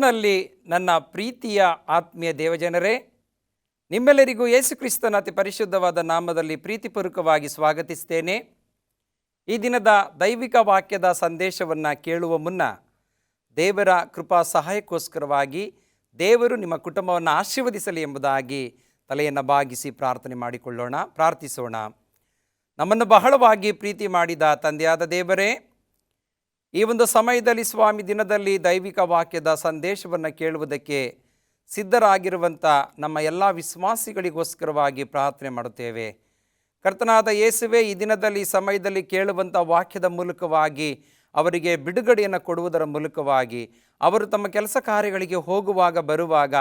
ಕ್ರಿಸ್ತನಲ್ಲಿ ನನ್ನ ಪ್ರೀತಿಯ ಆತ್ಮೀಯ ದೇವಜನರೇ, ನಿಮ್ಮೆಲ್ಲರಿಗೂ ಯೇಸು ಕ್ರಿಸ್ತನ ಅತಿ ಪರಿಶುದ್ಧವಾದ ನಾಮದಲ್ಲಿ ಪ್ರೀತಿಪೂರ್ವಕವಾಗಿ ಸ್ವಾಗತಿಸ್ತೇನೆ. ಈ ದಿನದ ದೈವಿಕ ವಾಕ್ಯದ ಸಂದೇಶವನ್ನು ಕೇಳುವ ಮುನ್ನ ದೇವರ ಕೃಪಾ ಸಹಾಯಕ್ಕೋಸ್ಕರವಾಗಿ ದೇವರು ನಿಮ್ಮ ಕುಟುಂಬವನ್ನು ಆಶೀರ್ವದಿಸಲಿ ಎಂಬುದಾಗಿ ತಲೆಯನ್ನು ಬಾಗಿಸಿ ಪ್ರಾರ್ಥನೆ ಮಾಡಿಕೊಳ್ಳೋಣ, ಪ್ರಾರ್ಥಿಸೋಣ. ನಮ್ಮನ್ನು ಬಹಳವಾಗಿ ಪ್ರೀತಿ ಮಾಡಿದ ತಂದೆಯಾದ ದೇವರೇ, ಈ ಒಂದು ಸಮಯದಲ್ಲಿ ಸ್ವಾಮಿ ದಿನದಲ್ಲಿ ದೈವಿಕ ವಾಕ್ಯದ ಸಂದೇಶವನ್ನು ಕೇಳುವುದಕ್ಕೆ ಸಿದ್ಧರಾಗಿರುವಂಥ ನಮ್ಮ ಎಲ್ಲ ವಿಶ್ವಾಸಿಗಳಿಗೋಸ್ಕರವಾಗಿ ಪ್ರಾರ್ಥನೆ ಮಾಡುತ್ತೇವೆ. ಕರ್ತನಾದ ಯೇಸುವೆ, ಈ ದಿನದಲ್ಲಿ ಸಮಯದಲ್ಲಿ ಕೇಳುವಂಥ ವಾಕ್ಯದ ಮೂಲಕವಾಗಿ ಅವರಿಗೆ ಬಿಡುಗಡೆಯನ್ನು ಕೊಡುವುದರ ಮೂಲಕವಾಗಿ ಅವರು ತಮ್ಮ ಕೆಲಸ ಕಾರ್ಯಗಳಿಗೆ ಹೋಗುವಾಗ ಬರುವಾಗ,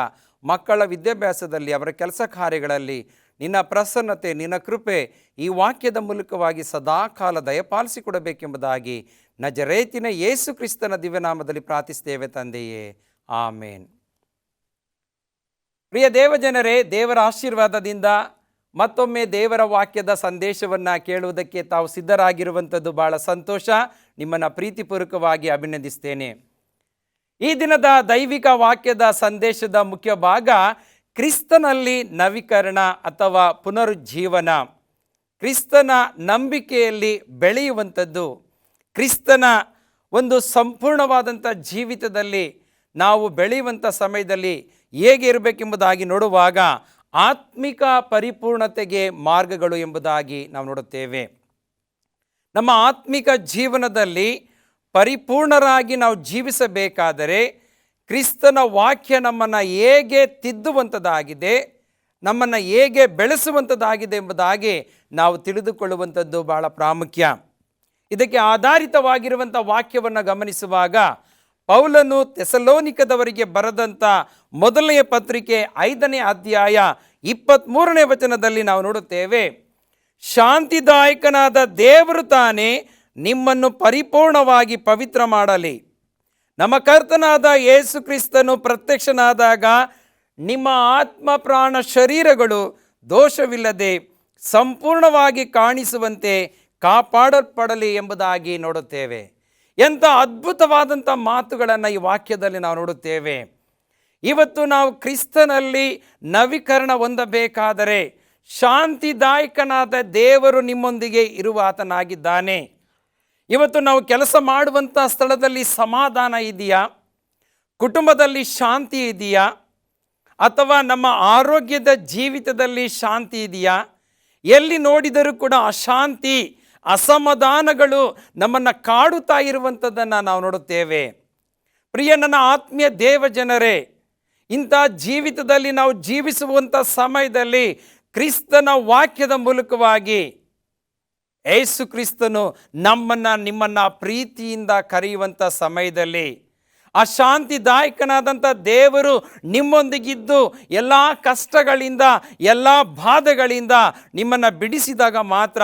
ಮಕ್ಕಳ ವಿದ್ಯಾಭ್ಯಾಸದಲ್ಲಿ, ಅವರ ಕೆಲಸ ಕಾರ್ಯಗಳಲ್ಲಿ ನಿನ್ನ ಪ್ರಸನ್ನತೆ, ನಿನ್ನ ಕೃಪೆ ಈ ವಾಕ್ಯದ ಮೂಲಕವಾಗಿ ಸದಾಕಾಲ ದಯಪಾಲಿಸಿಕೊಡಬೇಕೆಂಬುದಾಗಿ ನಜರೇತಿನ ಯೇಸು ಕ್ರಿಸ್ತನ ದಿವ್ಯನಾಮದಲ್ಲಿ ಪ್ರಾರ್ಥಿಸ್ತೇವೆ ತಂದೆಯೇ, ಆಮೇನ್. ಪ್ರಿಯ ದೇವಜನರೇ, ದೇವರ ಆಶೀರ್ವಾದದಿಂದ ಮತ್ತೊಮ್ಮೆ ದೇವರ ವಾಕ್ಯದ ಸಂದೇಶವನ್ನು ಕೇಳುವುದಕ್ಕೆ ತಾವು ಸಿದ್ಧರಾಗಿರುವಂಥದ್ದು ಬಹಳ ಸಂತೋಷ. ನಿಮ್ಮನ್ನು ಪ್ರೀತಿಪೂರ್ವಕವಾಗಿ ಅಭಿನಂದಿಸ್ತೇನೆ. ಈ ದಿನದ ದೈವಿಕ ವಾಕ್ಯದ ಸಂದೇಶದ ಮುಖ್ಯ ಭಾಗ ಕ್ರಿಸ್ತನಲ್ಲಿ ನವೀಕರಣ ಅಥವಾ ಪುನರುಜ್ಜೀವನ. ಕ್ರಿಸ್ತನ ನಂಬಿಕೆಯಲ್ಲಿ ಬೆಳೆಯುವಂಥದ್ದು, ಕ್ರಿಸ್ತನ ಒಂದು ಸಂಪೂರ್ಣವಾದಂಥ ಜೀವಿತದಲ್ಲಿ ನಾವು ಬೆಳೆಯುವಂಥ ಸಮಯದಲ್ಲಿ ಹೇಗೆ ಇರಬೇಕೆಂಬುದಾಗಿ ನೋಡುವಾಗ ಆತ್ಮಿಕ ಪರಿಪೂರ್ಣತೆಗೆ ಮಾರ್ಗಗಳು ಎಂಬುದಾಗಿ ನಾವು ನೋಡುತ್ತೇವೆ. ನಮ್ಮ ಆತ್ಮಿಕ ಜೀವನದಲ್ಲಿ ಪರಿಪೂರ್ಣರಾಗಿ ನಾವು ಜೀವಿಸಬೇಕಾದರೆ ಕ್ರಿಸ್ತನ ವಾಕ್ಯ ನಮ್ಮನ್ನು ಹೇಗೆ ತಿದ್ದುವಂಥದ್ದಾಗಿದೆ, ನಮ್ಮನ್ನು ಹೇಗೆ ಬೆಳೆಸುವಂಥದ್ದಾಗಿದೆ ಎಂಬುದಾಗಿ ನಾವು ತಿಳಿದುಕೊಳ್ಳುವಂಥದ್ದು ಬಹಳ ಪ್ರಾಮುಖ್ಯ. ಇದಕ್ಕೆ ಆಧಾರಿತವಾಗಿರುವಂಥ ವಾಕ್ಯವನ್ನು ಗಮನಿಸುವಾಗ ಪೌಲನು ಥೆಸಲೋನಿಕದವರಿಗೆ ಬರೆದಂಥ ಮೊದಲನೆಯ ಪತ್ರಿಕೆ 5ನೇ ಅಧ್ಯಾಯ 23ನೇ ವಚನದಲ್ಲಿ ನಾವು ನೋಡುತ್ತೇವೆ, ಶಾಂತಿದಾಯಕನಾದ ದೇವರು ತಾನೇ ನಿಮ್ಮನ್ನು ಪರಿಪೂರ್ಣವಾಗಿ ಪವಿತ್ರ ಮಾಡಲಿ. ನಮ್ಮ ಕರ್ತನಾದ ಯೇಸು ಕ್ರಿಸ್ತನು ಪ್ರತ್ಯಕ್ಷನಾದಾಗ ನಿಮ್ಮ ಆತ್ಮ ಪ್ರಾಣ ಶರೀರಗಳು ದೋಷವಿಲ್ಲದೆ ಸಂಪೂರ್ಣವಾಗಿ ಕಾಣಿಸುವಂತೆ ಕಾಪಾಡಲ್ಪಡಲಿ ಎಂಬುದಾಗಿ ನೋಡುತ್ತೇವೆ. ಎಂಥ ಅದ್ಭುತವಾದಂಥ ಮಾತುಗಳನ್ನು ಈ ವಾಕ್ಯದಲ್ಲಿ ನಾವು ನೋಡುತ್ತೇವೆ. ಇವತ್ತು ನಾವು ಕ್ರಿಸ್ತನಲ್ಲಿ ನವೀಕರಣ ಹೊಂದಬೇಕಾದರೆ ಶಾಂತಿದಾಯಕನಾದ ದೇವರು ನಿಮ್ಮೊಂದಿಗೆ ಇರುವ ಆತನಾಗಿದ್ದಾನೆ. ಇವತ್ತು ನಾವು ಕೆಲಸ ಮಾಡುವಂಥ ಸ್ಥಳದಲ್ಲಿ ಸಮಾಧಾನ ಇದೆಯಾ? ಕುಟುಂಬದಲ್ಲಿ ಶಾಂತಿ ಇದೆಯಾ? ಅಥವಾ ನಮ್ಮ ಆರೋಗ್ಯದ ಜೀವಿತದಲ್ಲಿ ಶಾಂತಿ ಇದೆಯಾ? ಎಲ್ಲಿ ನೋಡಿದರೂ ಕೂಡ ಅಶಾಂತಿ, ಅಸಮಾಧಾನಗಳು ನಮ್ಮನ್ನು ಕಾಡುತ್ತಾ ಇರುವಂಥದ್ದನ್ನು ನಾವು ನೋಡುತ್ತೇವೆ. ಪ್ರಿಯ ನನ್ನ ಆತ್ಮೀಯ ದೇವಜನರೇ, ಇಂಥ ಜೀವಿತದಲ್ಲಿ ನಾವು ಜೀವಿಸುವಂಥ ಸಮಯದಲ್ಲಿ ಕ್ರಿಸ್ತನ ವಾಕ್ಯದ ಮೂಲಕವಾಗಿ ಯೇಸು ಕ್ರಿಸ್ತನು ನಿಮ್ಮನ್ನು ಪ್ರೀತಿಯಿಂದ ಕರೆಯುವಂಥ ಸಮಯದಲ್ಲಿ ಆ ಶಾಂತಿದಾಯಕನಾದಂಥ ದೇವರು ನಿಮ್ಮೊಂದಿಗಿದ್ದು ಎಲ್ಲ ಕಷ್ಟಗಳಿಂದ, ಎಲ್ಲ ಬಾಧೆಗಳಿಂದ ನಿಮ್ಮನ್ನು ಬಿಡಿಸಿದಾಗ ಮಾತ್ರ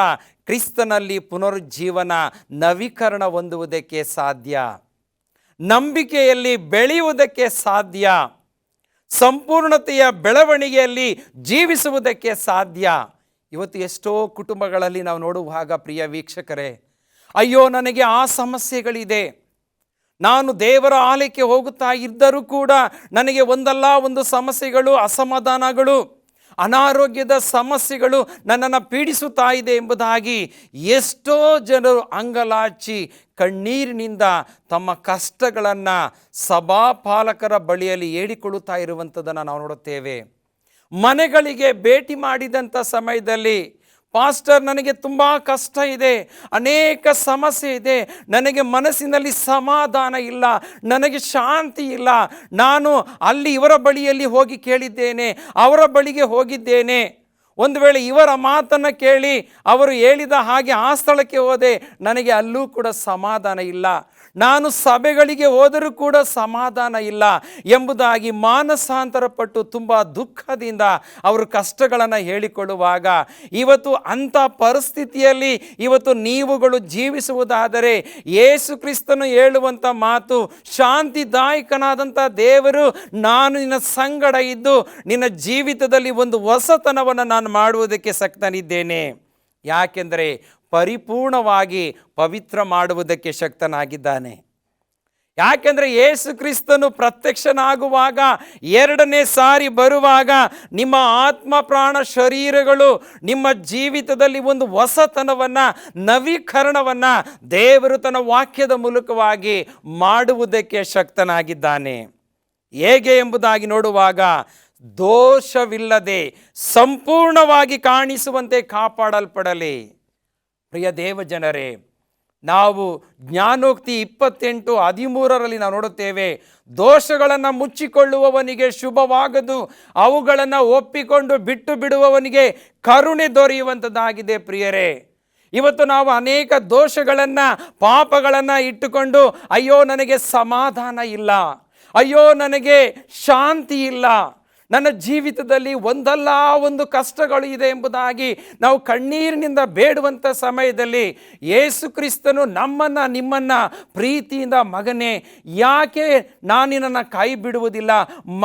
ಕ್ರಿಸ್ತನಲ್ಲಿ ಪುನರುಜ್ಜೀವನ, ನವೀಕರಣ ಹೊಂದುವುದಕ್ಕೆ ಸಾಧ್ಯ, ನಂಬಿಕೆಯಲ್ಲಿ ಬೆಳೆಯುವುದಕ್ಕೆ ಸಾಧ್ಯ, ಸಂಪೂರ್ಣತೆಯ ಬೆಳವಣಿಗೆಯಲ್ಲಿ ಜೀವಿಸುವುದಕ್ಕೆ ಸಾಧ್ಯ. ಇವತ್ತು ಎಷ್ಟೋ ಕುಟುಂಬಗಳಲ್ಲಿ ನಾವು ನೋಡುವಾಗ ಪ್ರಿಯ ವೀಕ್ಷಕರೇ, ಅಯ್ಯೋ ನನಗೆ ಆ ಸಮಸ್ಯೆಗಳಿದೆ, ನಾನು ದೇವರ ಆಲಯಕ್ಕೆ ಹೋಗುತ್ತಾ ಇದ್ದರೂ ಕೂಡ ನನಗೆ ಒಂದಲ್ಲ ಒಂದು ಸಮಸ್ಯೆಗಳು, ಅಸಮಾಧಾನಗಳು, ಅನಾರೋಗ್ಯದ ಸಮಸ್ಯೆಗಳು ನನ್ನನ್ನು ಪೀಡಿಸುತ್ತಾ ಇದೆ ಎಂಬುದಾಗಿ ಎಷ್ಟೋ ಜನರು ಅಂಗಲಾಚಿ ಕಣ್ಣೀರಿನಿಂದ ತಮ್ಮ ಕಷ್ಟಗಳನ್ನು ಸಭಾಪಾಲಕರ ಬಳಿಯಲ್ಲಿ ಹೇಳಿಕೊಳ್ಳುತ್ತಾ ಇರುವಂಥದ್ದನ್ನು ನಾವು ನೋಡುತ್ತೇವೆ. ಮನೆಗಳಿಗೆ ಭೇಟಿ ಮಾಡಿದಂಥ ಸಮಯದಲ್ಲಿ, ಪಾಸ್ಟರ್ ನನಗೆ ತುಂಬ ಕಷ್ಟ ಇದೆ, ಅನೇಕ ಸಮಸ್ಯೆ ಇದೆ, ನನಗೆ ಮನಸ್ಸಿನಲ್ಲಿ ಸಮಾಧಾನ ಇಲ್ಲ, ನನಗೆ ಶಾಂತಿ ಇಲ್ಲ, ನಾನು ಅಲ್ಲಿ ಇವರ ಬಳಿಯಲ್ಲಿ ಹೋಗಿ ಕೇಳಿದ್ದೇನೆ, ಅವರ ಬಳಿಗೆ ಹೋಗಿದ್ದೇನೆ, ಒಂದು ವೇಳೆ ಇವರ ಮಾತನ್ನು ಕೇಳಿ ಅವರು ಹೇಳಿದ ಹಾಗೆ ಆ ಸ್ಥಳಕ್ಕೆ ಹೋದೆ, ನನಗೆ ಅಲ್ಲೂ ಕೂಡ ಸಮಾಧಾನ ಇಲ್ಲ, ನಾನು ಸಭೆಗಳಿಗೆ ಹೋದರೂ ಕೂಡ ಸಮಾಧಾನ ಇಲ್ಲ ಎಂಬುದಾಗಿ ಮಾನಸಾಂತರಪಟ್ಟು ತುಂಬ ದುಃಖದಿಂದ ಅವರು ಕಷ್ಟಗಳನ್ನು ಹೇಳಿಕೊಳ್ಳುವಾಗ, ಇವತ್ತು ಅಂಥ ಪರಿಸ್ಥಿತಿಯಲ್ಲಿ ಇವತ್ತು ನೀವುಗಳು ಜೀವಿಸುವುದಾದರೆ ಯೇಸು ಕ್ರಿಸ್ತನು ಹೇಳುವಂಥ ಮಾತು, ಶಾಂತಿದಾಯಕನಾದಂಥ ದೇವರು ನಾನು ನಿನ್ನ ಸಂಗಡ ಇದ್ದು ನಿನ್ನ ಜೀವಿತದಲ್ಲಿ ಒಂದು ಹೊಸತನವನ್ನು ನಾನು ಮಾಡುವುದಕ್ಕೆ ಶಕ್ತನಿದ್ದೇನೆ. ಯಾಕೆಂದರೆ ಪರಿಪೂರ್ಣವಾಗಿ ಪವಿತ್ರ ಮಾಡುವುದಕ್ಕೆ ಶಕ್ತನಾಗಿದ್ದಾನೆ. ಯಾಕೆಂದರೆ ಯೇಸು ಕ್ರಿಸ್ತನು ಪ್ರತ್ಯಕ್ಷನಾಗುವಾಗ, ಎರಡನೇ ಸಾರಿ ಬರುವಾಗ ನಿಮ್ಮ ಆತ್ಮ ಪ್ರಾಣ ಶರೀರಗಳು ನಿಮ್ಮ ಜೀವಿತದಲ್ಲಿ ಒಂದು ಹೊಸತನವನ್ನು, ನವೀಕರಣವನ್ನು ದೇವರು ತನ್ನ ವಾಕ್ಯದ ಮೂಲಕವಾಗಿ ಮಾಡುವುದಕ್ಕೆ ಶಕ್ತನಾಗಿದ್ದಾನೆ. ಹೇಗೆ ಎಂಬುದಾಗಿ ನೋಡುವಾಗ, ದೋಷವಿಲ್ಲದೆ ಸಂಪೂರ್ಣವಾಗಿ ಕಾಣಿಸುವಂತೆ ಕಾಪಾಡಲ್ಪಡಲಿ. ಪ್ರಿಯ ದೇವಜನರೇ, ನಾವು ಜ್ಞಾನೋಕ್ತಿ 28:13 ನಾವು ನೋಡುತ್ತೇವೆ, ದೋಷಗಳನ್ನು ಮುಚ್ಚಿಕೊಳ್ಳುವವನಿಗೆ ಶುಭವಾಗದು, ಅವುಗಳನ್ನು ಒಪ್ಪಿಕೊಂಡು ಬಿಟ್ಟು ಬಿಡುವವನಿಗೆ ಕರುಣೆ ದೊರೆಯುವಂಥದ್ದಾಗಿದೆ. ಪ್ರಿಯರೇ, ಇವತ್ತು ನಾವು ಅನೇಕ ದೋಷಗಳನ್ನು, ಪಾಪಗಳನ್ನು ಇಟ್ಟುಕೊಂಡು ಅಯ್ಯೋ ನನಗೆ ಸಮಾಧಾನ ಇಲ್ಲ, ಅಯ್ಯೋ ನನಗೆ ಶಾಂತಿ ಇಲ್ಲ, ನನ್ನ ಜೀವಿತದಲ್ಲಿ ಒಂದಲ್ಲ ಒಂದು ಕಷ್ಟಗಳು ಇದೆ ಎಂಬುದಾಗಿ ನಾವು ಕಣ್ಣೀರಿನಿಂದ ಬೇಡುವಂಥ ಸಮಯದಲ್ಲಿ ಯೇಸು ಕ್ರಿಸ್ತನು ನಮ್ಮನ್ನು, ನಿಮ್ಮನ್ನು ಪ್ರೀತಿಯಿಂದ, ಮಗನೇ ಯಾಕೆ ನಾನು ನಿನ್ನನ್ನು ಕೈ ಬಿಡುವುದಿಲ್ಲ,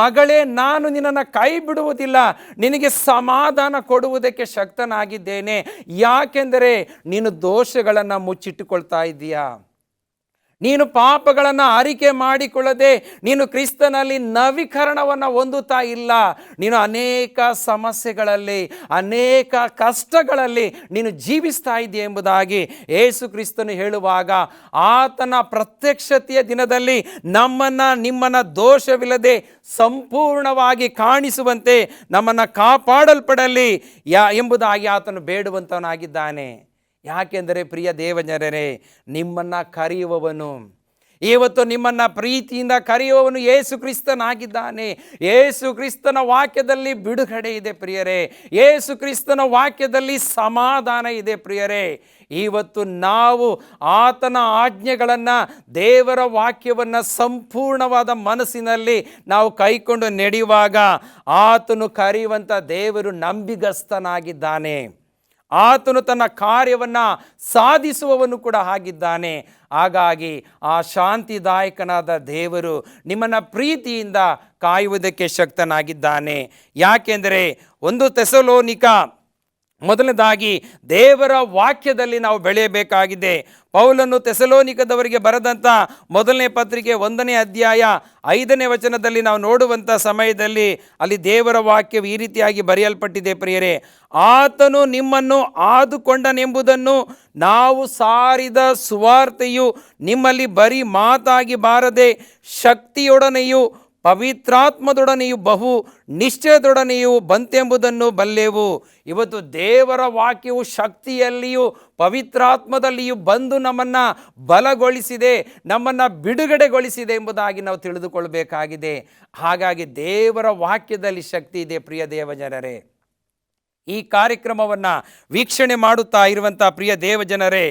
ಮಗಳೇ ನಾನು ನಿನ್ನನ್ನು ಕೈ ಬಿಡುವುದಿಲ್ಲ, ನಿನಗೆ ಸಮಾಧಾನ ಕೊಡುವುದಕ್ಕೆ ಶಕ್ತನಾಗಿದ್ದೇನೆ, ಯಾಕೆಂದರೆ ನೀನು ದೋಷಗಳನ್ನು ಮುಚ್ಚಿಟ್ಟುಕೊಳ್ತಾ ಇದ್ದೀಯಾ, ನೀನು ಪಾಪಗಳನ್ನು ಅರಿಕೆ ಮಾಡಿಕೊಳ್ಳದೆ ನೀನು ಕ್ರಿಸ್ತನಲ್ಲಿ ನವೀಕರಣವನ್ನು ಹೊಂದುತ್ತಾ ಇಲ್ಲ, ನೀನು ಅನೇಕ ಸಮಸ್ಯೆಗಳಲ್ಲಿ, ಅನೇಕ ಕಷ್ಟಗಳಲ್ಲಿ ನೀನು ಜೀವಿಸ್ತಾ ಇದೆಯಾ ಎಂಬುದಾಗಿ ಯೇಸು ಕ್ರಿಸ್ತನು ಹೇಳುವಾಗ, ಆತನ ಪ್ರತ್ಯಕ್ಷತೆಯ ದಿನದಲ್ಲಿ ನಮ್ಮನ್ನು, ನಿಮ್ಮನ್ನು ದೋಷವಿಲ್ಲದೆ ಸಂಪೂರ್ಣವಾಗಿ ಕಾಣಿಸುವಂತೆ ನಮ್ಮನ್ನು ಕಾಪಾಡಲ್ಪಡಲಿ ಎಂಬುದಾಗಿ ಆತನು ಬೇಡುವಂತವನಾಗಿದ್ದಾನೆ. ಯಾಕೆಂದರೆ ಪ್ರಿಯ ದೇವಜನರೇ, ನಿಮ್ಮನ್ನು ಕರೆಯುವವನು, ಇವತ್ತು ನಿಮ್ಮನ್ನು ಪ್ರೀತಿಯಿಂದ ಕರೆಯುವವನು ಯೇಸು ಕ್ರಿಸ್ತನಾಗಿದ್ದಾನೆ. ಯೇಸು ಕ್ರಿಸ್ತನ ವಾಕ್ಯದಲ್ಲಿ ಬಿಡುಗಡೆ ಇದೆ ಪ್ರಿಯರೇ, ಯೇಸು ಕ್ರಿಸ್ತನ ವಾಕ್ಯದಲ್ಲಿ ಸಮಾಧಾನ ಇದೆ ಪ್ರಿಯರೇ. ಇವತ್ತು ನಾವು ಆತನ ಆಜ್ಞೆಗಳನ್ನು, ದೇವರ ವಾಕ್ಯವನ್ನು ಸಂಪೂರ್ಣವಾದ ಮನಸ್ಸಿನಲ್ಲಿ ನಾವು ಕೈಕೊಂಡು ನಡೆಯುವಾಗ ಆತನು ಕರೆಯುವಂಥ ದೇವರು ನಂಬಿಗಸ್ತನಾಗಿದ್ದಾನೆ. ಆತನು ತನ್ನ ಕಾರ್ಯವನ್ನು ಸಾಧಿಸುವವನು ಕೂಡ ಆಗಿದ್ದಾನೆ. ಹಾಗಾಗಿ ಆ ಶಾಂತಿದಾಯಕನಾದ ದೇವರು ನಿಮ್ಮನ್ನು ಪ್ರೀತಿಯಿಂದ ಕಾಯುವುದಕ್ಕೆ ಶಕ್ತನಾಗಿದ್ದಾನೆ. ಯಾಕೆಂದರೆ 1 ಥೆಸಲೋನಿಕ ಮೊದಲನೇದಾಗಿ ದೇವರ ವಾಕ್ಯದಲ್ಲಿ ನಾವು ಬೆಳೆಯಬೇಕಾಗಿದೆ. ಪೌಲನು ಥೆಸಲೋನಿಕದವರಿಗೆ ಬರೆದಂಥ ಮೊದಲನೇ ಪತ್ರಿಕೆ 1ನೇ ಅಧ್ಯಾಯ 5ನೇ ವಚನದಲ್ಲಿ ನಾವು ನೋಡುವಂಥ ಸಮಯದಲ್ಲಿ ಅಲ್ಲಿ ದೇವರ ವಾಕ್ಯವು ಈ ರೀತಿಯಾಗಿ ಬರೆಯಲ್ಪಟ್ಟಿದೆ ಪ್ರಿಯರೇ, ಆತನು ನಿಮ್ಮನ್ನು ಆದುಕೊಂಡನೆಂಬುದನ್ನು ನಾವು ಸಾರಿದ ಸುವಾರ್ತೆಯು ನಿಮ್ಮಲ್ಲಿ ಬರೀ ಮಾತಾಗಿ ಬಾರದೆ ಶಕ್ತಿಯೊಡನೆಯೂ ಪವಿತ್ರಾತ್ಮದೊಡನೆಯೂ ಬಹು ನಿಶ್ಚಯದೊಡನೆಯೂ ಬಂತೆಂಬುದನ್ನು ಬಲ್ಲೆವು. ಇವತ್ತು ದೇವರ ವಾಕ್ಯವು ಶಕ್ತಿಯಲ್ಲಿಯೂ ಪವಿತ್ರಾತ್ಮದಲ್ಲಿಯೂ ಬಂದು ನಮ್ಮನ್ನು ಬಲಗೊಳಿಸಿದೆ, ನಮ್ಮನ್ನು ಬಿಡುಗಡೆಗೊಳಿಸಿದೆ ಎಂಬುದಾಗಿ ನಾವು ತಿಳಿದುಕೊಳ್ಳಬೇಕಾಗಿದೆ. ಹಾಗಾಗಿ ದೇವರ ವಾಕ್ಯದಲ್ಲಿ ಶಕ್ತಿ ಇದೆ. ಪ್ರಿಯ ದೇವಜನರೇ, ಈ ಕಾರ್ಯಕ್ರಮವನ್ನು ವೀಕ್ಷಣೆ ಮಾಡುತ್ತಾ ಇರುವಂಥ ಪ್ರಿಯ ದೇವಜನರೇ,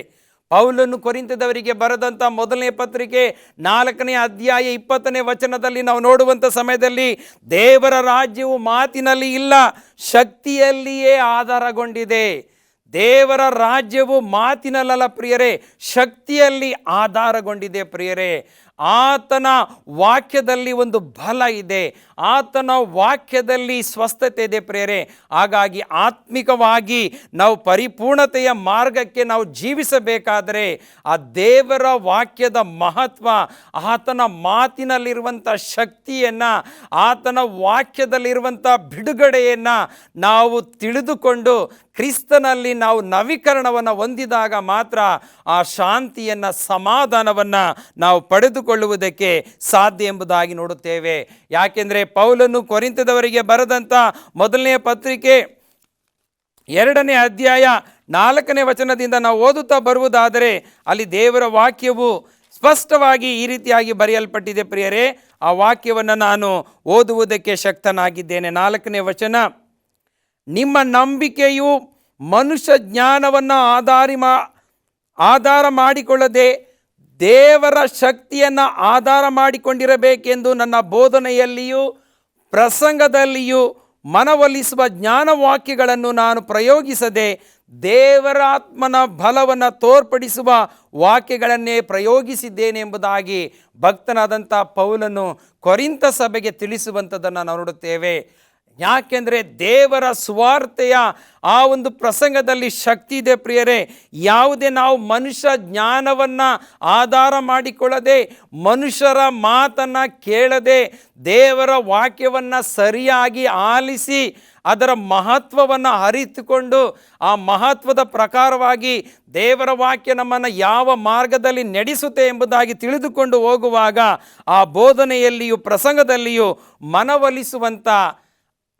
ಪೌಲನು ಕೊರಿಂಥದವರಿಗೆ ಬರೆದಂಥ ಮೊದಲನೇ ಪತ್ರಿಕೆ 4ನೇ ಅಧ್ಯಾಯ 20ನೇ ವಚನದಲ್ಲಿ ನಾವು ನೋಡುವಂಥ ಸಮಯದಲ್ಲಿ ದೇವರ ರಾಜ್ಯವು ಮಾತಿನಲ್ಲಿ ಇಲ್ಲ, ಶಕ್ತಿಯಲ್ಲಿಯೇ ಆಧಾರಗೊಂಡಿದೆ. ದೇವರ ರಾಜ್ಯವು ಮಾತಿನಲ್ಲ ಪ್ರಿಯರೇ, ಶಕ್ತಿಯಲ್ಲಿ ಆಧಾರಗೊಂಡಿದೆ ಪ್ರಿಯರೇ. ಆತನ ವಾಕ್ಯದಲ್ಲಿ ಒಂದು ಬಲ ಇದೆ, ಆತನ ವಾಕ್ಯದಲ್ಲಿ ಸ್ವಸ್ಥತೆ ಇದೆ ಪ್ರಿಯರೇ. ಹಾಗಾಗಿ ಆತ್ಮಿಕವಾಗಿ ನಾವು ಪರಿಪೂರ್ಣತೆಯ ಮಾರ್ಗಕ್ಕೆ ನಾವು ಜೀವಿಸಬೇಕಾದರೆ ಆ ದೇವರ ವಾಕ್ಯದ ಮಹತ್ವ, ಆತನ ಮಾತಿನಲ್ಲಿರುವಂಥ ಶಕ್ತಿಯನ್ನು, ಆತನ ವಾಕ್ಯದಲ್ಲಿರುವಂಥ ಬಿಡುಗಡೆಯನ್ನು ನಾವು ತಿಳಿದುಕೊಂಡು ಕ್ರಿಸ್ತನಲ್ಲಿ ನಾವು ನವೀಕರಣವನ್ನು ಹೊಂದಿದಾಗ ಮಾತ್ರ ಆ ಶಾಂತಿಯನ್ನು, ಸಮಾಧಾನವನ್ನು ನಾವು ಪಡೆದುಕೊಳ್ಳುವುದಕ್ಕೆ ಸಾಧ್ಯ ಎಂಬುದಾಗಿ ನೋಡುತ್ತೇವೆ. ಯಾಕೆಂದರೆ ಪೌಲನು ಕೊರಿಂಥದವರಿಗೆ ಬರೆದಂಥ ಮೊದಲನೇ ಪತ್ರಿಕೆ 2ನೇ ಅಧ್ಯಾಯ 4ನೇ ವಚನದಿಂದ ನಾವು ಓದುತ್ತಾ ಬರುವುದಾದರೆ ಅಲ್ಲಿ ದೇವರ ವಾಕ್ಯವು ಸ್ಪಷ್ಟವಾಗಿ ಈ ರೀತಿಯಾಗಿ ಬರೆಯಲ್ಪಟ್ಟಿದೆ ಪ್ರಿಯರೇ. ಆ ವಾಕ್ಯವನ್ನು ನಾನು ಓದುವುದಕ್ಕೆ ಶಕ್ತನಾಗಿದ್ದೇನೆ. 4ನೇ ವಚನ, ನಿಮ್ಮ ನಂಬಿಕೆಯು ಮನುಷ್ಯ ಜ್ಞಾನವನ್ನು ಆಧಾರ ಮಾಡಿಕೊಳ್ಳದೆ ದೇವರ ಶಕ್ತಿಯನ್ನು ಆಧಾರ ಮಾಡಿಕೊಂಡಿರಬೇಕೆಂದು ನನ್ನ ಬೋಧನೆಯಲ್ಲಿಯೂ ಪ್ರಸಂಗದಲ್ಲಿಯೂ ಮನವೊಲಿಸುವ ಜ್ಞಾನವಾಕ್ಯಗಳನ್ನು ನಾನು ಪ್ರಯೋಗಿಸದೆ ದೇವರ ಆತ್ಮನ ಬಲವನ್ನು ತೋರ್ಪಡಿಸುವ ವಾಕ್ಯಗಳನ್ನೇ ಪ್ರಯೋಗಿಸಿದ್ದೇನೆ ಎಂಬುದಾಗಿ ಭಕ್ತನಾದಂಥ ಪೌಲನು ಕೊರಿಂಥ ಸಭೆಗೆ ತಿಳಿಸುವಂಥದ್ದನ್ನು ನಾವು ನೋಡುತ್ತೇವೆ. ಯಾಕೆಂದರೆ ದೇವರ ಸುವಾರ್ತೆಯ ಆ ಒಂದು ಪ್ರಸಂಗದಲ್ಲಿ ಶಕ್ತಿ ಇದೆ ಪ್ರಿಯರೇ. ಯಾವುದೇ ನಾವು ಮನುಷ್ಯ ಜ್ಞಾನವನ್ನು ಆಧಾರ ಮಾಡಿಕೊಳ್ಳದೆ, ಮನುಷ್ಯರ ಮಾತನ್ನು ಕೇಳದೆ, ದೇವರ ವಾಕ್ಯವನ್ನು ಸರಿಯಾಗಿ ಆಲಿಸಿ ಅದರ ಮಹತ್ವವನ್ನು ಅರಿತುಕೊಂಡು ಆ ಮಹತ್ವದ ಪ್ರಕಾರವಾಗಿ ದೇವರ ವಾಕ್ಯ ನಮ್ಮನ್ನು ಯಾವ ಮಾರ್ಗದಲ್ಲಿ ನಡೆಸುತ್ತೆ ಎಂಬುದಾಗಿ ತಿಳಿದುಕೊಂಡು ಹೋಗುವಾಗ ಆ ಬೋಧನೆಯಲ್ಲಿಯೂ ಪ್ರಸಂಗದಲ್ಲಿಯೂ ಮನವೊಲಿಸುವಂಥ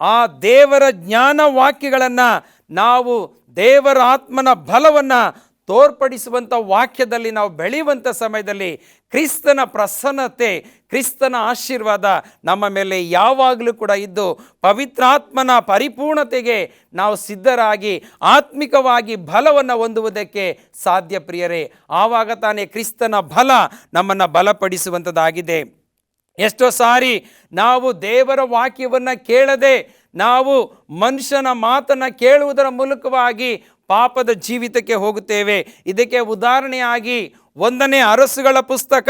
ಆ ದೇವರ ಜ್ಞಾನ ವಾಕ್ಯಗಳನ್ನು ನಾವು ದೇವರ ಆತ್ಮನ ಬಲವನ್ನು ತೋರ್ಪಡಿಸುವಂಥ ವಾಕ್ಯದಲ್ಲಿ ನಾವು ಬೆಳೆಯುವಂಥ ಸಮಯದಲ್ಲಿ ಕ್ರಿಸ್ತನ ಪ್ರಸನ್ನತೆ, ಕ್ರಿಸ್ತನ ಆಶೀರ್ವಾದ ನಮ್ಮ ಮೇಲೆ ಯಾವಾಗಲೂ ಕೂಡ ಇದ್ದು ಪವಿತ್ರಾತ್ಮನ ಪರಿಪೂರ್ಣತೆಗೆ ನಾವು ಸಿದ್ಧರಾಗಿ ಆತ್ಮಿಕವಾಗಿ ಬಲವನ್ನು ಹೊಂದುವುದಕ್ಕೆ ಸಾಧ್ಯ ಪ್ರಿಯರೇ. ಆವಾಗ ತಾನೇ ಕ್ರಿಸ್ತನ ಬಲ ನಮ್ಮನ್ನು ಬಲಪಡಿಸುವಂಥದ್ದಾಗಿದೆ. ಎಷ್ಟೋ ಸಾರಿ ನಾವು ದೇವರ ವಾಕ್ಯವನ್ನು ಕೇಳದೆ ನಾವು ಮನುಷ್ಯನ ಮಾತನ್ನು ಕೇಳುವುದರ ಮೂಲಕವಾಗಿ ಪಾಪದ ಜೀವಿತಕ್ಕೆ ಹೋಗುತ್ತೇವೆ. ಇದಕ್ಕೆ ಉದಾಹರಣೆಯಾಗಿ 1ನೇ ಅರಸುಗಳ ಪುಸ್ತಕ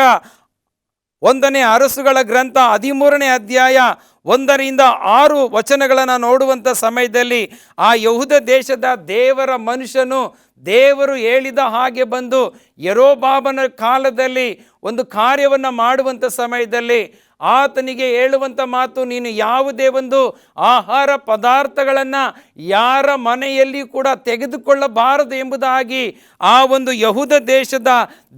1ನೇ ಅರಸುಗಳ ಗ್ರಂಥ 13ನೇ ಅಧ್ಯಾಯ 1ರಿಂದ 6 ವಚನಗಳನ್ನು ನೋಡುವಂಥ ಸಮಯದಲ್ಲಿ ಆ ಯೆಹೂದ ದೇಶದ ದೇವರ ಮನುಷ್ಯನು ದೇವರು ಹೇಳಿದ ಹಾಗೆ ಬಂದು ಯೆರೋಬಾಮನ ಕಾಲದಲ್ಲಿ ಒಂದು ಕಾರ್ಯವನ್ನು ಮಾಡುವಂಥ ಸಮಯದಲ್ಲಿ ಆತನಿಗೆ ಹೇಳುವಂಥ ಮಾತು, ನೀನು ಯಾವುದೇ ಒಂದು ಆಹಾರ ಪದಾರ್ಥಗಳನ್ನು ಯಾರ ಮನೆಯಲ್ಲಿ ಕೂಡ ತೆಗೆದುಕೊಳ್ಳಬಾರದು ಎಂಬುದಾಗಿ ಆ ಒಂದು ಯೆಹೂದ ದೇಶದ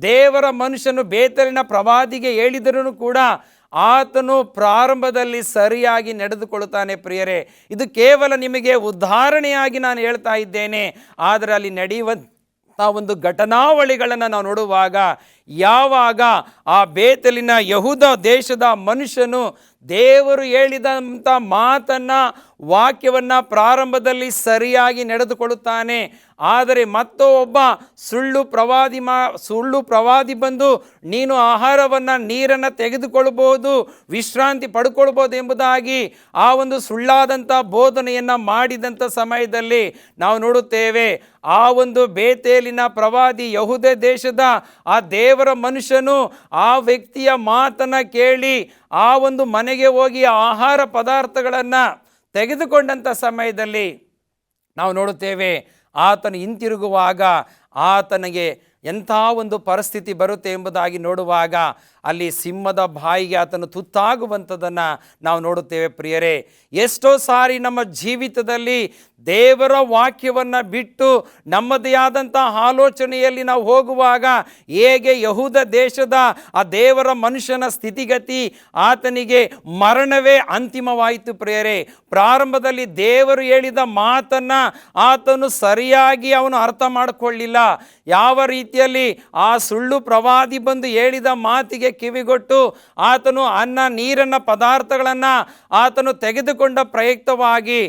ದೇವರ ಮನುಷ್ಯನು ಬೇತೇಲಿನ ಪ್ರವಾದಿಗೆ ಹೇಳಿದರೂ ಕೂಡ ಆತನು ಪ್ರಾರಂಭದಲ್ಲಿ ಸರಿಯಾಗಿ ನಡೆದುಕೊಳ್ಳುತ್ತಾನೆ ಪ್ರಿಯರೇ. ಇದು ಕೇವಲ ನಿಮಗೆ ಉದಾಹರಣೆಯಾಗಿ ನಾನು ಹೇಳ್ತಾ ಇದ್ದೇನೆ. ಆದರೆ ಅಲ್ಲಿ ನಡೆಯುವಂಥ ಒಂದು ಘಟನಾವಳಿಗಳನ್ನು ನಾವು ನೋಡುವಾಗ ಯಾವಾಗ ಆ ಬೇತೇಲಿನ ಯೆಹೂದ ದೇಶದ ಮನುಷ್ಯನು ದೇವರು ಹೇಳಿದಂಥ ಮಾತನ್ನು ವಾಕ್ಯವನ್ನು ಪ್ರಾರಂಭದಲ್ಲಿ ಸರಿಯಾಗಿ ನಡೆದುಕೊಳ್ಳುತ್ತಾನೆ. ಆದರೆ ಮತ್ತೊಬ್ಬ ಸುಳ್ಳು ಪ್ರವಾದಿ ಬಂದು ನೀನು ಆಹಾರವನ್ನು ನೀರನ್ನು ತೆಗೆದುಕೊಳ್ಬೋದು, ವಿಶ್ರಾಂತಿ ಪಡ್ಕೊಳ್ಬೋದು ಎಂಬುದಾಗಿ ಆ ಒಂದು ಸುಳ್ಳಾದಂಥ ಬೋಧನೆಯನ್ನು ಮಾಡಿದಂಥ ಸಮಯದಲ್ಲಿ ನಾವು ನೋಡುತ್ತೇವೆ. ಆ ಒಂದು ಬೇತೇಲಿನ ಪ್ರವಾದಿ ಯೆಹೂದ ದೇಶದ ಆ ದೇವರ ಮನುಷ್ಯನು ಆ ವ್ಯಕ್ತಿಯ ಮಾತನ್ನು ಕೇಳಿ ಆ ಒಂದು ಮನೆಗೆ ಹೋಗಿ ಆಹಾರ ಪದಾರ್ಥಗಳನ್ನು ತೆಗೆದುಕೊಂಡಂಥ ಸಮಯದಲ್ಲಿ ನಾವು ನೋಡುತ್ತೇವೆ, ಆತನು ಹಿಂತಿರುಗುವಾಗ ಆತನಿಗೆ ಎಂಥ ಒಂದು ಪರಿಸ್ಥಿತಿ ಬರುತ್ತೆ ಎಂಬುದಾಗಿ ನೋಡುವಾಗ ಅಲ್ಲಿ ಸಿಂಹದ ಬಾಯಿಗೆ ಆತನು ತುತ್ತಾಗುವಂಥದ್ದನ್ನು ನಾವು ನೋಡುತ್ತೇವೆ ಪ್ರಿಯರೇ. ಎಷ್ಟೋ ಸಾರಿ ನಮ್ಮ ಜೀವಿತದಲ್ಲಿ ದೇವರ ವಾಕ್ಯವನ್ನು ಬಿಟ್ಟು ನಮ್ಮದೇ ಆದಂಥ ಆಲೋಚನೆಯಲ್ಲಿ ನಾವು ಹೋಗುವಾಗ ಹೇಗೆ ಯೆಹೂದ ದೇಶದ ಆ ದೇವರ ಮನುಷ್ಯನ ಸ್ಥಿತಿಗತಿ, ಆತನಿಗೆ ಮರಣವೇ ಅಂತಿಮವಾಯಿತು ಪ್ರಿಯರೇ. ಪ್ರಾರಂಭದಲ್ಲಿ ದೇವರು ಹೇಳಿದ ಮಾತನ್ನು ಆತನು ಸರಿಯಾಗಿ ಅವನು ಅರ್ಥ ಮಾಡಿಕೊಳ್ಳಿಲ್ಲ. ಯಾವ ರೀತಿಯಲ್ಲಿ ಆ ಸುಳ್ಳು ಪ್ರವಾದಿ ಬಂದು ಹೇಳಿದ ಮಾತಿಗೆ ಕಿವಿಗೊಟ್ಟು ಆತನು ಅನ್ನ ನೀರನ್ನ ಪದಾರ್ಥಗಳನ್ನು ಆತನು ತೆಗೆದುಕೊಂಡ ಪ್ರಯುಕ್ತವಾಗಿ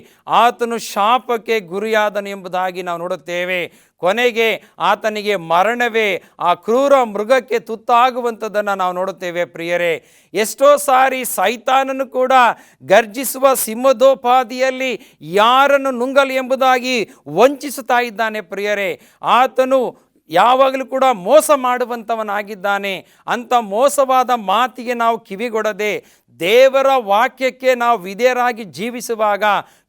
ಆತನು ಶಾಪಕ್ಕೆ ಗುರಿಯಾದನು ಎಂಬುದಾಗಿ ನಾವು ನೋಡುತ್ತೇವೆ. ಕೊನೆಗೆ ಆತನಿಗೆ ಮರಣವೇ ಆ ಕ್ರೂರ ಮೃಗಕ್ಕೆ ತುತ್ತಾಗುವಂಥದ್ದನ್ನು ನಾವು ನೋಡುತ್ತೇವೆ ಪ್ರಿಯರೇ. ಎಷ್ಟೋ ಸಾರಿ ಸೈತಾನನು ಕೂಡ ಗರ್ಜಿಸುವ ಸಿಂಹದೋಪಾದಿಯಲ್ಲಿ ಯಾರನ್ನು ನುಂಗಲಿ ಎಂಬುದಾಗಿ ವಂಚಿಸುತ್ತಾ ಇದ್ದಾನೆ ಪ್ರಿಯರೇ. ಆತನು ಯಾವಾಗಲೂ ಕೂಡ ಮೋಸ ಮಾಡುವಂಥವನಾಗಿದ್ದಾನೆ. ಅಂಥ ಮೋಸವಾದ ಮಾತಿಗೆ ನಾವು ಕಿವಿಗೊಡದೆ ದೇವರ ವಾಕ್ಯಕ್ಕೆ ನಾವು ವಿಧೇಯರಾಗಿ ಜೀವಿಸುವಾಗ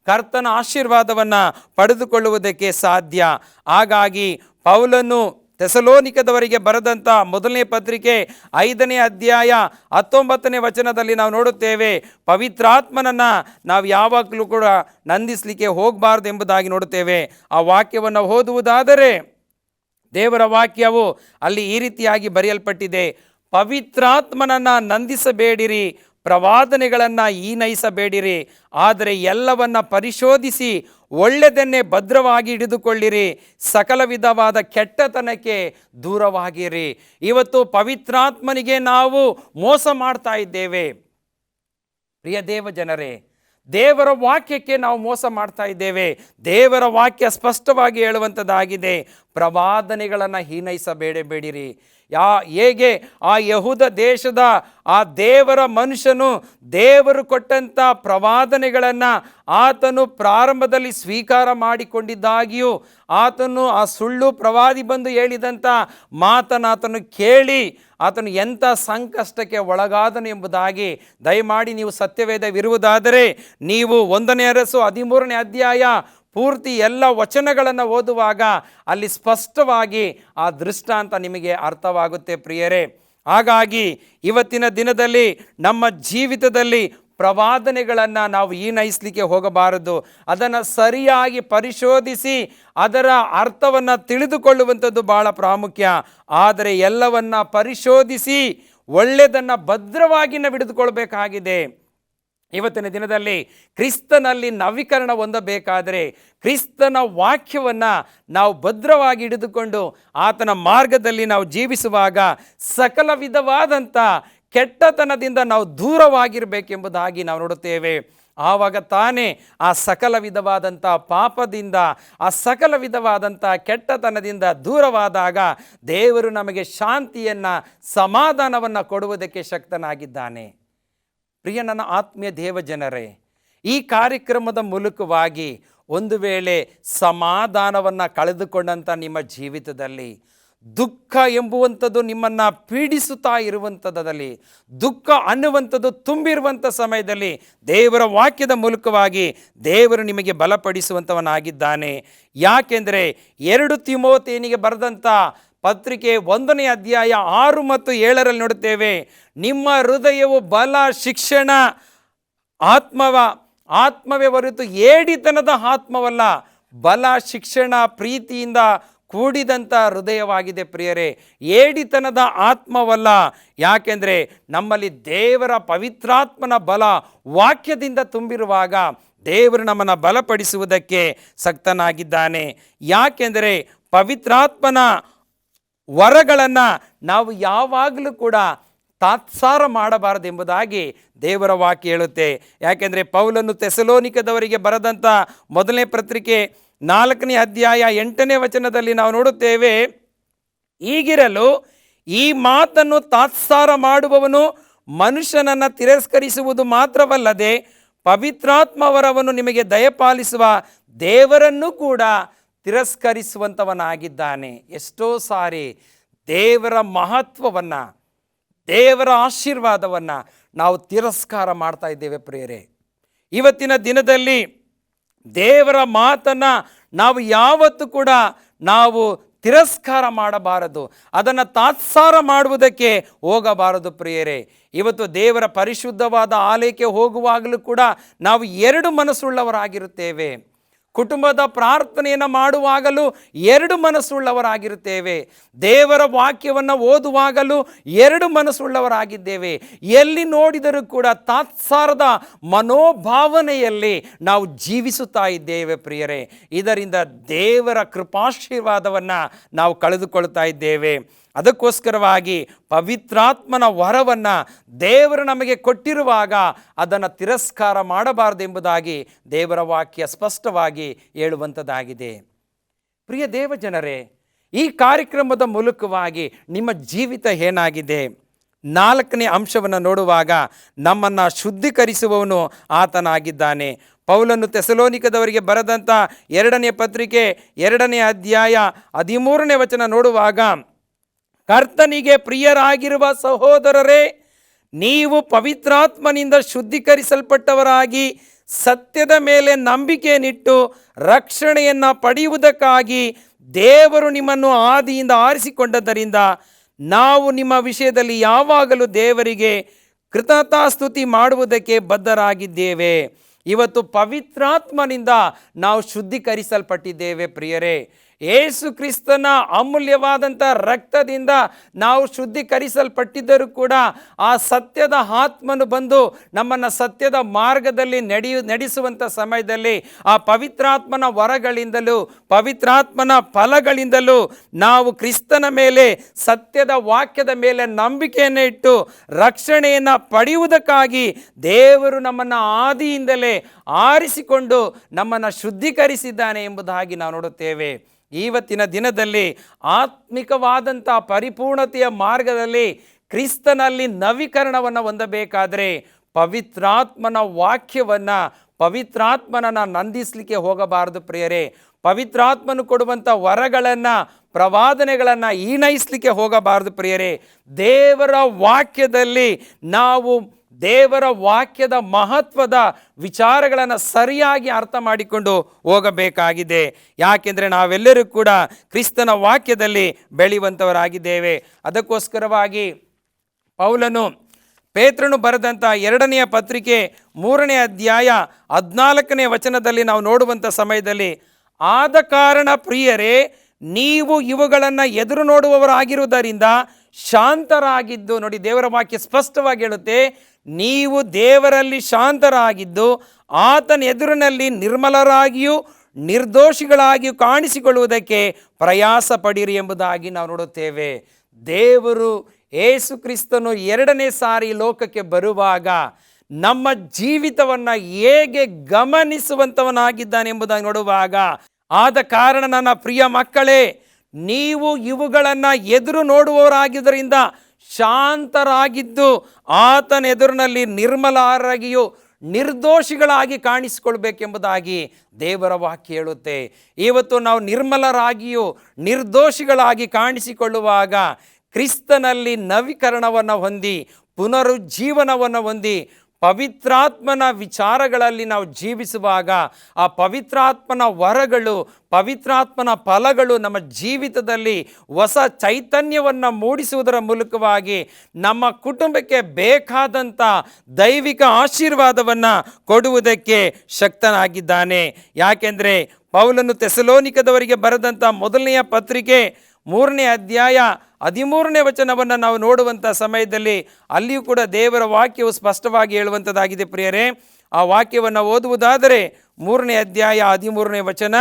ಕರ್ತನ ಆಶೀರ್ವಾದವನ್ನು ಪಡೆದುಕೊಳ್ಳುವುದಕ್ಕೆ ಸಾಧ್ಯ. ಹಾಗಾಗಿ ಪೌಲನು ಥೆಸಲೋನಿಕದವರಿಗೆ ಬರೆದಂಥ 1ನೇ ಪತ್ರಿಕೆ 5ನೇ ಅಧ್ಯಾಯ 19ನೇ ವಚನದಲ್ಲಿ ನಾವು ನೋಡುತ್ತೇವೆ, ಪವಿತ್ರಾತ್ಮನನ್ನು ನಾವು ಯಾವಾಗಲೂ ಕೂಡ ನಂದಿಸಲಿಕ್ಕೆ ಹೋಗಬಾರ್ದು ಎಂಬುದಾಗಿ ನೋಡುತ್ತೇವೆ. ಆ ವಾಕ್ಯವನ್ನು ಓದುವುದಾದರೆ ದೇವರ ವಾಕ್ಯವು ಅಲ್ಲಿ ಈ ರೀತಿಯಾಗಿ ಬರೆಯಲ್ಪಟ್ಟಿದೆ, ಪವಿತ್ರಾತ್ಮನನ್ನು ನಂದಿಸಬೇಡಿರಿ, ಪ್ರವಾದನೆಗಳನ್ನು ಈನೈಸಬೇಡಿರಿ, ಆದರೆ ಎಲ್ಲವನ್ನ ಪರಿಶೋಧಿಸಿ ಒಳ್ಳೆಯದನ್ನೇ ಭದ್ರವಾಗಿ ಹಿಡಿದುಕೊಳ್ಳಿರಿ, ಸಕಲ ವಿಧವಾದ ಕೆಟ್ಟತನಕ್ಕೆ ದೂರವಾಗಿರಿ. ಇವತ್ತು ಪವಿತ್ರಾತ್ಮನಿಗೆ ನಾವು ಮೋಸ ಮಾಡ್ತಾ ಇದ್ದೇವೆ ಪ್ರಿಯ ದೇವ ಜನರೇ. ದೇವರ ವಾಕ್ಯಕ್ಕೆ ನಾವು ಮೋಸ ಮಾಡ್ತಾ ಇದ್ದೇವೆ. ದೇವರ ವಾಕ್ಯ ಸ್ಪಷ್ಟವಾಗಿ ಹೇಳುವಂಥದ್ದಾಗಿದೆ, ಪ್ರವಾದನೆಗಳನ್ನು ಹೀನೈಸಬೇಡಬೇಡಿರಿ. ಹೇಗೆ ಆ ಯಹೂದ ದೇಶದ ಆ ದೇವರ ಮನುಷ್ಯನು ದೇವರು ಕೊಟ್ಟಂಥ ಪ್ರವಾದನೆಗಳನ್ನು ಆತನು ಪ್ರಾರಂಭದಲ್ಲಿ ಸ್ವೀಕಾರ ಮಾಡಿಕೊಂಡಿದ್ದಾಗಿಯೂ ಆತನು ಆ ಸುಳ್ಳು ಪ್ರವಾದಿ ಬಂದು ಹೇಳಿದಂಥ ಮಾತನಾತನು ಕೇಳಿ ಆತನು ಎಂಥ ಸಂಕಷ್ಟಕ್ಕೆ ಒಳಗಾದನು ಎಂಬುದಾಗಿ ದಯಮಾಡಿ ನೀವು ಸತ್ಯವೇದವಿರುವುದಾದರೆ ನೀವು 1ನೇ ಅರಸು 13ನೇ ಅಧ್ಯಾಯ ಪೂರ್ತಿ ಎಲ್ಲ ವಚನಗಳನ್ನು ಓದುವಾಗ ಅಲ್ಲಿ ಸ್ಪಷ್ಟವಾಗಿ ಆ ದೃಷ್ಟಾಂತ ನಿಮಗೆ ಅರ್ಥವಾಗುತ್ತೆ ಪ್ರಿಯರೇ. ಹಾಗಾಗಿ ಇವತ್ತಿನ ದಿನದಲ್ಲಿ ನಮ್ಮ ಜೀವಿತದಲ್ಲಿ ಪ್ರವಾದನೆಗಳನ್ನು ನಾವು ಈನೈಸಲಿಕ್ಕೆ ಹೋಗಬಾರದು. ಅದನ್ನು ಸರಿಯಾಗಿ ಪರಿಶೋಧಿಸಿ ಅದರ ಅರ್ಥವನ್ನು ತಿಳಿದುಕೊಳ್ಳುವಂಥದ್ದು ಬಹಳ ಪ್ರಾಮುಖ್ಯ. ಆದರೆ ಎಲ್ಲವನ್ನ ಪರಿಶೋಧಿಸಿ ಒಳ್ಳೆಯದನ್ನು ಭದ್ರವಾಗಿ ನಾವು ಹಿಡಿದುಕೊಳ್ಬೇಕಾಗಿದೆ. ಇವತ್ತಿನ ದಿನದಲ್ಲಿ ಕ್ರಿಸ್ತನಲ್ಲಿ ನವೀಕರಣ ಹೊಂದಬೇಕಾದರೆ ಕ್ರಿಸ್ತನ ವಾಕ್ಯವನ್ನು ನಾವು ಭದ್ರವಾಗಿ ಹಿಡಿದುಕೊಂಡು ಆತನ ಮಾರ್ಗದಲ್ಲಿ ನಾವು ಜೀವಿಸುವಾಗ ಸಕಲ ವಿಧವಾದಂಥ ಕೆಟ್ಟತನದಿಂದ ನಾವು ದೂರವಾಗಿರಬೇಕೆಂಬುದಾಗಿ ನಾವು ನೋಡುತ್ತೇವೆ. ಆವಾಗ ತಾನೇ ಆ ಸಕಲ ವಿಧವಾದಂಥ ಪಾಪದಿಂದ ಆ ಸಕಲ ವಿಧವಾದಂಥ ಕೆಟ್ಟತನದಿಂದ ದೂರವಾದಾಗ ದೇವರು ನಮಗೆ ಶಾಂತಿಯನ್ನು ಸಮಾಧಾನವನ್ನು ಕೊಡುವುದಕ್ಕೆ ಶಕ್ತನಾಗಿದ್ದಾನೆ. ಪ್ರಿಯ ನನ್ನ ಆತ್ಮೀಯ ದೇವಜನರೇ, ಈ ಕಾರ್ಯಕ್ರಮದ ಮೂಲಕವಾಗಿ ಒಂದು ವೇಳೆ ಸಮಾಧಾನವನ್ನು ಕಳೆದುಕೊಂಡಂಥ ನಿಮ್ಮ ಜೀವಿತದಲ್ಲಿ ದುಃಖ ಎಂಬುವಂಥದ್ದು ನಿಮ್ಮನ್ನು ಪೀಡಿಸುತ್ತಾ ಇರುವಂಥದ್ದಲ್ಲಿ, ದುಃಖ ಅನ್ನುವಂಥದ್ದು ತುಂಬಿರುವಂಥ ಸಮಯದಲ್ಲಿ ದೇವರ ವಾಕ್ಯದ ಮೂಲಕವಾಗಿ ದೇವರು ನಿಮಗೆ ಬಲಪಡಿಸುವಂಥವನಾಗಿದ್ದಾನೆ. ಯಾಕೆಂದರೆ 2 ತಿಮೋಥೆಯನಿಗೆ ಬರೆದಂಥ ಪತ್ರಿಕೆ 1ನೇ ಅಧ್ಯಾಯ 6 ಮತ್ತು 7ರಲ್ಲಿ ನೋಡುತ್ತೇವೆ, ನಿಮ್ಮ ಹೃದಯವು ಬಲ ಶಿಕ್ಷಣ ಆತ್ಮವೇ ಹೊರತು ಏಡಿತನದ ಆತ್ಮವಲ್ಲ, ಬಲ ಶಿಕ್ಷಣ ಪ್ರೀತಿಯಿಂದ ಕೂಡಿದಂಥ ಹೃದಯವಾಗಿದೆ ಪ್ರಿಯರೇ, ಏಡಿತನದ ಆತ್ಮವಲ್ಲ. ಯಾಕೆಂದರೆ ನಮ್ಮಲ್ಲಿ ದೇವರ ಪವಿತ್ರಾತ್ಮನ ಬಲ ವಾಕ್ಯದಿಂದ ತುಂಬಿರುವಾಗ ದೇವರು ನಮ್ಮನ್ನು ಬಲಪಡಿಸುವುದಕ್ಕೆ ಶಕ್ತನಾಗಿದ್ದಾನೆ. ಯಾಕೆಂದರೆ ಪವಿತ್ರಾತ್ಮನ ವರಗಳನ್ನು ನಾವು ಯಾವಾಗಲೂ ಕೂಡ ತಾತ್ಸಾರ ಮಾಡಬಾರದೆಂಬುದಾಗಿ ದೇವರ ವಾಕ್ಯ ಹೇಳುತ್ತೆ. ಯಾಕೆಂದರೆ ಪೌಲನು ಥೆಸಲೋನಿಕದವರಿಗೆ ಬರೆದಂಥ 1ನೇ ಪತ್ರಿಕೆ 4ನೇ ಅಧ್ಯಾಯ 8ನೇ ವಚನದಲ್ಲಿ ನಾವು ನೋಡುತ್ತೇವೆ, ಹೀಗಿರಲು ಈ ಮಾತನ್ನು ತಾತ್ಸಾರ ಮಾಡುವವನು ಮನುಷ್ಯನನ್ನು ತಿರಸ್ಕರಿಸುವುದು ಮಾತ್ರವಲ್ಲದೆ ಪವಿತ್ರಾತ್ಮವರವನ್ನು ನಿಮಗೆ ದಯಪಾಲಿಸುವ ದೇವರನ್ನು ಕೂಡ ತಿರಸ್ಕರಿಸುವಂಥವನಾಗಿದ್ದಾನೆ. ಎಷ್ಟೋ ಸಾರಿ ದೇವರ ಮಹತ್ವವನ್ನು ದೇವರ ಆಶೀರ್ವಾದವನ್ನು ನಾವು ತಿರಸ್ಕಾರ ಮಾಡ್ತಾ ಇದ್ದೇವೆ ಪ್ರಿಯರೇ. ಇವತ್ತಿನ ದಿನದಲ್ಲಿ ದೇವರ ಮಾತನ್ನು ನಾವು ಯಾವತ್ತೂ ಕೂಡ ನಾವು ತಿರಸ್ಕಾರ ಮಾಡಬಾರದು, ಅದನ್ನು ತಾತ್ಸಾರ ಮಾಡುವುದಕ್ಕೆ ಹೋಗಬಾರದು ಪ್ರಿಯರೇ. ಇವತ್ತು ದೇವರ ಪರಿಶುದ್ಧವಾದ ಆಲಯಕ್ಕೆ ಹೋಗುವಾಗಲೂ ಕೂಡ ನಾವು 2 ಮನಸ್ಸುಳ್ಳವರಾಗಿರುತ್ತೇವೆ. ಕುಟುಂಬದ ಪ್ರಾರ್ಥನೆಯನ್ನು ಮಾಡುವಾಗಲೂ 2 ಮನಸ್ಸುಳ್ಳವರಾಗಿರುತ್ತೇವೆ. ದೇವರ ವಾಕ್ಯವನ್ನು ಓದುವಾಗಲೂ 2 ಮನಸ್ಸುಳ್ಳವರಾಗಿದ್ದೇವೆ. ಎಲ್ಲಿ ನೋಡಿದರೂ ಕೂಡ ತಾತ್ಸಾರದ ಮನೋಭಾವನೆಯಲ್ಲಿ ನಾವು ಜೀವಿಸುತ್ತಾ ಇದ್ದೇವೆ ಪ್ರಿಯರೇ. ಇದರಿಂದ ದೇವರ ಕೃಪಾಶೀರ್ವಾದವನ್ನು ನಾವು ಕಳೆದುಕೊಳ್ತಾ ಇದ್ದೇವೆ. ಅದಕ್ಕೋಸ್ಕರವಾಗಿ ಪವಿತ್ರಾತ್ಮನ ವರವನ್ನು ದೇವರು ನಮಗೆ ಕೊಟ್ಟಿರುವಾಗ ಅದನ್ನು ತಿರಸ್ಕಾರ ಮಾಡಬಾರದೆಂಬುದಾಗಿ ದೇವರ ವಾಕ್ಯ ಸ್ಪಷ್ಟವಾಗಿ ಹೇಳುವಂಥದ್ದಾಗಿದೆ. ಪ್ರಿಯ ದೇವಜನರೇ, ಈ ಕಾರ್ಯಕ್ರಮದ ಮೂಲಕವಾಗಿ ನಿಮ್ಮ ಜೀವಿತ ಏನಾಗಿದೆ? 4ನೇ ಅಂಶವನ್ನು ನೋಡುವಾಗ ನಮ್ಮನ್ನು ಶುದ್ಧೀಕರಿಸುವವನು ಆತನಾಗಿದ್ದಾನೆ. ಪೌಲನು ಥೆಸಲೋನಿಕದವರಿಗೆ ಬರೆದಂಥ 2ನೇ ಪತ್ರಿಕೆ 2ನೇ ಅಧ್ಯಾಯ 13ನೇ ವಚನ ನೋಡುವಾಗ, ಕರ್ತನಿಗೆ ಪ್ರಿಯರಾಗಿರುವ ಸಹೋದರರೇ, ನೀವು ಪವಿತ್ರಾತ್ಮನಿಂದ ಶುದ್ಧೀಕರಿಸಲ್ಪಟ್ಟವರಾಗಿ ಸತ್ಯದ ಮೇಲೆ ನಂಬಿಕೆಯನ್ನಿಟ್ಟು ರಕ್ಷಣೆಯನ್ನು ಪಡೆಯುವುದಕ್ಕಾಗಿ ದೇವರು ನಿಮ್ಮನ್ನು ಆದಿಯಿಂದ ಆರಿಸಿಕೊಂಡದ್ದರಿಂದ ನಾವು ನಿಮ್ಮ ವಿಷಯದಲ್ಲಿ ಯಾವಾಗಲೂ ದೇವರಿಗೆ ಕೃತಜ್ಞತಾಸ್ತುತಿ ಮಾಡುವುದಕ್ಕೆ ಬದ್ಧರಾಗಿದ್ದೇವೆ. ಇವತ್ತು ಪವಿತ್ರಾತ್ಮನಿಂದ ನಾವು ಶುದ್ಧೀಕರಿಸಲ್ಪಟ್ಟಿದ್ದೇವೆ ಪ್ರಿಯರೇ. ಯೇಸು ಕ್ರಿಸ್ತನ ಅಮೂಲ್ಯವಾದಂಥ ರಕ್ತದಿಂದ ನಾವು ಶುದ್ಧೀಕರಿಸಲ್ಪಟ್ಟಿದ್ದರೂ ಕೂಡ ಆ ಸತ್ಯದ ಆತ್ಮನು ಬಂದು ನಮ್ಮನ್ನು ಸತ್ಯದ ಮಾರ್ಗದಲ್ಲಿ ನಡೆಸುವಂಥ ಸಮಯದಲ್ಲಿ ಆ ಪವಿತ್ರಾತ್ಮನ ವರಗಳಿಂದಲೂ ಪವಿತ್ರಾತ್ಮನ ಫಲಗಳಿಂದಲೂ ನಾವು ಕ್ರಿಸ್ತನ ಮೇಲೆ ಸತ್ಯದ ವಾಕ್ಯದ ಮೇಲೆ ನಂಬಿಕೆಯನ್ನು ಇಟ್ಟು ರಕ್ಷಣೆಯನ್ನು ಪಡೆಯುವುದಕ್ಕಾಗಿ ದೇವರು ನಮ್ಮನ್ನು ಆದಿಯಿಂದಲೇ ಆರಿಸಿಕೊಂಡು ನಮ್ಮನ್ನು ಶುದ್ಧೀಕರಿಸಿದ್ದಾನೆ ಎಂಬುದಾಗಿ ನಾವು ನೋಡುತ್ತೇವೆ. ಇವತ್ತಿನ ದಿನದಲ್ಲಿ ಆತ್ಮಿಕವಾದಂಥ ಪರಿಪೂರ್ಣತೆಯ ಮಾರ್ಗದಲ್ಲಿ ಕ್ರಿಸ್ತನಲ್ಲಿ ನವೀಕರಣವನ್ನು ಹೊಂದಬೇಕಾದರೆ ಪವಿತ್ರಾತ್ಮನ ವಾಕ್ಯವನ್ನು, ಪವಿತ್ರಾತ್ಮನನ್ನು ನಂದಿಸಲಿಕ್ಕೆ ಹೋಗಬಾರದು ಪ್ರಿಯರೇ. ಪವಿತ್ರಾತ್ಮನು ಕೊಡುವಂಥ ವರಗಳನ್ನು, ಪ್ರವಾದನೆಗಳನ್ನು ಈನೈಸಲಿಕ್ಕೆ ಹೋಗಬಾರದು ಪ್ರಿಯರೇ. ದೇವರ ವಾಕ್ಯದಲ್ಲಿ ನಾವು ದೇವರ ವಾಕ್ಯದ ಮಹತ್ವದ ವಿಚಾರಗಳನ್ನು ಸರಿಯಾಗಿ ಅರ್ಥ ಮಾಡಿಕೊಂಡು ಹೋಗಬೇಕಾಗಿದೆ. ಯಾಕೆಂದರೆ ನಾವೆಲ್ಲರೂ ಕೂಡ ಕ್ರಿಸ್ತನ ವಾಕ್ಯದಲ್ಲಿ ಬೆಳೆಯುವಂಥವರಾಗಿದ್ದೇವೆ. ಅದಕ್ಕೋಸ್ಕರವಾಗಿ ಪೌಲನು ಪೇತ್ರನು ಬರೆದಂಥ 2ನೇ ಪತ್ರಿಕೆ 3ನೇ ಅಧ್ಯಾಯ 14ನೇ ವಚನದಲ್ಲಿ ನಾವು ನೋಡುವಂಥ ಸಮಯದಲ್ಲಿ, ಆದ ಕಾರಣ ಪ್ರಿಯರೇ, ನೀವು ಇವುಗಳನ್ನು ಎದುರು ನೋಡುವವರಾಗಿರುವುದರಿಂದ ಶಾಂತರಾಗಿದ್ದು, ನೋಡಿ ದೇವರ ವಾಕ್ಯ ಸ್ಪಷ್ಟವಾಗಿ ಹೇಳುತ್ತೆ, ನೀವು ದೇವರಲ್ಲಿ ಶಾಂತರಾಗಿದ್ದು ಆತನ ಎದುರಿನಲ್ಲಿ ನಿರ್ಮಲರಾಗಿಯೂ ನಿರ್ದೋಷಿಗಳಾಗಿಯೂ ಕಾಣಿಸಿಕೊಳ್ಳುವುದಕ್ಕೆ ಪ್ರಯಾಸ ಪಡಿರಿ ಎಂಬುದಾಗಿ ನಾವು ನೋಡುತ್ತೇವೆ. ದೇವರು ಯೇಸು ಕ್ರಿಸ್ತನು 2ನೇ ಸಾರಿ ಲೋಕಕ್ಕೆ ಬರುವಾಗ ನಮ್ಮ ಜೀವಿತವನ್ನು ಹೇಗೆ ಗಮನಿಸುವಂಥವನಾಗಿದ್ದಾನೆ ಎಂಬುದಾಗಿ ನೋಡುವಾಗ, ಆದ ಕಾರಣ ನನ್ನ ಪ್ರಿಯ ಮಕ್ಕಳೇ, ನೀವು ಇವುಗಳನ್ನು ಎದುರು ನೋಡುವವರಾಗಿದ್ದರಿಂದ ಶಾಂತರಾಗಿದ್ದು ಆತನ ಎದುರಿನಲ್ಲಿ ನಿರ್ಮಲರಾಗಿಯೂ ನಿರ್ದೋಷಿಗಳಾಗಿ ಕಾಣಿಸಿಕೊಳ್ಬೇಕೆಂಬುದಾಗಿ ದೇವರ ವಾಕ್ಯ ಹೇಳುತ್ತೆ. ಇವತ್ತು ನಾವು ನಿರ್ಮಲರಾಗಿಯೂ ನಿರ್ದೋಷಿಗಳಾಗಿ ಕಾಣಿಸಿಕೊಳ್ಳುವಾಗ ಕ್ರಿಸ್ತನಲ್ಲಿ ನವೀಕರಣವನ್ನು ಹೊಂದಿ, ಪುನರುಜ್ಜೀವನವನ್ನು ಹೊಂದಿ, ಪವಿತ್ರಾತ್ಮನ ವಿಚಾರಗಳಲ್ಲಿ ನಾವು ಜೀವಿಸುವಾಗ ಆ ಪವಿತ್ರಾತ್ಮನ ವರಗಳು, ಪವಿತ್ರಾತ್ಮನ ಫಲಗಳು ನಮ್ಮ ಜೀವಿತದಲ್ಲಿ ಹೊಸ ಚೈತನ್ಯವನ್ನು ಮೂಡಿಸುವುದರ ಮೂಲಕವಾಗಿ ನಮ್ಮ ಕುಟುಂಬಕ್ಕೆ ಬೇಕಾದಂಥ ದೈವಿಕ ಆಶೀರ್ವಾದವನ್ನು ಕೊಡುವುದಕ್ಕೆ ಶಕ್ತನಾಗಿದ್ದಾನೆ. ಯಾಕೆಂದರೆ ಪೌಲನು ಥೆಸಲೋನಿಕದವರಿಗೆ ಬರೆದಂಥ 1ನೇ ಪತ್ರಿಕೆ 3ನೇ ಅಧ್ಯಾಯ 13ನೇ ವಚನವನ್ನು ನಾವು ನೋಡುವಂಥ ಸಮಯದಲ್ಲಿ ಅಲ್ಲಿಯೂ ಕೂಡ ದೇವರ ವಾಕ್ಯವು ಸ್ಪಷ್ಟವಾಗಿ ಹೇಳುವಂಥದ್ದಾಗಿದೆ ಪ್ರಿಯರೇ. ಆ ವಾಕ್ಯವನ್ನು ಓದುವುದಾದರೆ 3ನೇ ಅಧ್ಯಾಯ 13ನೇ ವಚನ,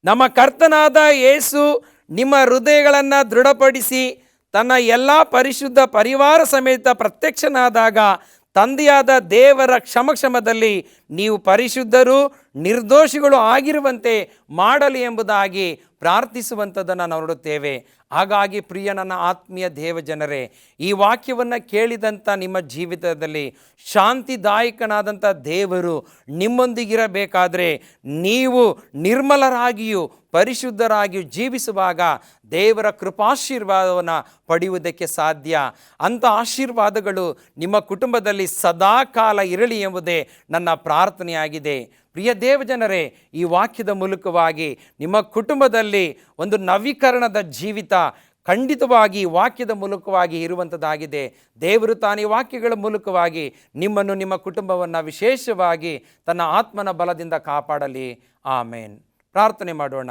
ನಮ್ಮ ಕರ್ತನಾದ ಯೇಸು ನಿಮ್ಮ ಹೃದಯಗಳನ್ನು ದೃಢಪಡಿಸಿ ತನ್ನ ಎಲ್ಲ ಪರಿಶುದ್ಧ ಪರಿವಾರ ಸಮೇತ ಪ್ರತ್ಯಕ್ಷನಾದಾಗ ತಂದೆಯಾದ ದೇವರ ಕ್ಷಮದಲ್ಲಿ ನೀವು ಪರಿಶುದ್ಧರು ನಿರ್ದೋಷಿಗಳು ಆಗಿರುವಂತೆ ಮಾಡಲಿ ಎಂಬುದಾಗಿ ಪ್ರಾರ್ಥಿಸುವಂಥದ್ದನ್ನು ನಾವು ನೋಡುತ್ತೇವೆ. ಹಾಗಾಗಿ ಪ್ರಿಯ ನನ್ನ ಆತ್ಮೀಯ ದೇವಜನರೇ, ಈ ವಾಕ್ಯವನ್ನು ಕೇಳಿದಂಥ ನಿಮ್ಮ ಜೀವಿತದಲ್ಲಿ ಶಾಂತಿದಾಯಕನಾದಂಥ ದೇವರು ನಿಮ್ಮೊಂದಿಗಿರಬೇಕಾದರೆ ನೀವು ನಿರ್ಮಲರಾಗಿಯೂ ಪರಿಶುದ್ಧರಾಗಿಯೂ ಜೀವಿಸುವಾಗ ದೇವರ ಕೃಪಾಶೀರ್ವಾದವನ್ನು ಪಡೆಯುವುದಕ್ಕೆ ಸಾಧ್ಯ. ಅಂಥ ಆಶೀರ್ವಾದಗಳು ನಿಮ್ಮ ಕುಟುಂಬದಲ್ಲಿ ಸದಾಕಾಲ ಇರಲಿ ಎಂಬುದೇ ನನ್ನ ಪ್ರಾರ್ಥನೆಯಾಗಿದೆ. ಪ್ರಿಯ ದೇವಜನರೇ, ಈ ವಾಕ್ಯದ ಮೂಲಕವಾಗಿ ನಿಮ್ಮ ಕುಟುಂಬದಲ್ಲಿ ಒಂದು ನವೀಕರಣದ ಜೀವಿತ ಖಂಡಿತವಾಗಿ ವಾಕ್ಯದ ಮೂಲಕವಾಗಿ ಇರುವಂಥದ್ದಾಗಿದೆ. ದೇವರು ತಾನೇ ವಾಕ್ಯಗಳ ಮೂಲಕವಾಗಿ ನಿಮ್ಮನ್ನು, ನಿಮ್ಮ ಕುಟುಂಬವನ್ನು ವಿಶೇಷವಾಗಿ ತನ್ನ ಆತ್ಮನ ಬಲದಿಂದ ಕಾಪಾಡಲಿ. ಆಮೇನ್. ಪ್ರಾರ್ಥನೆ ಮಾಡೋಣ.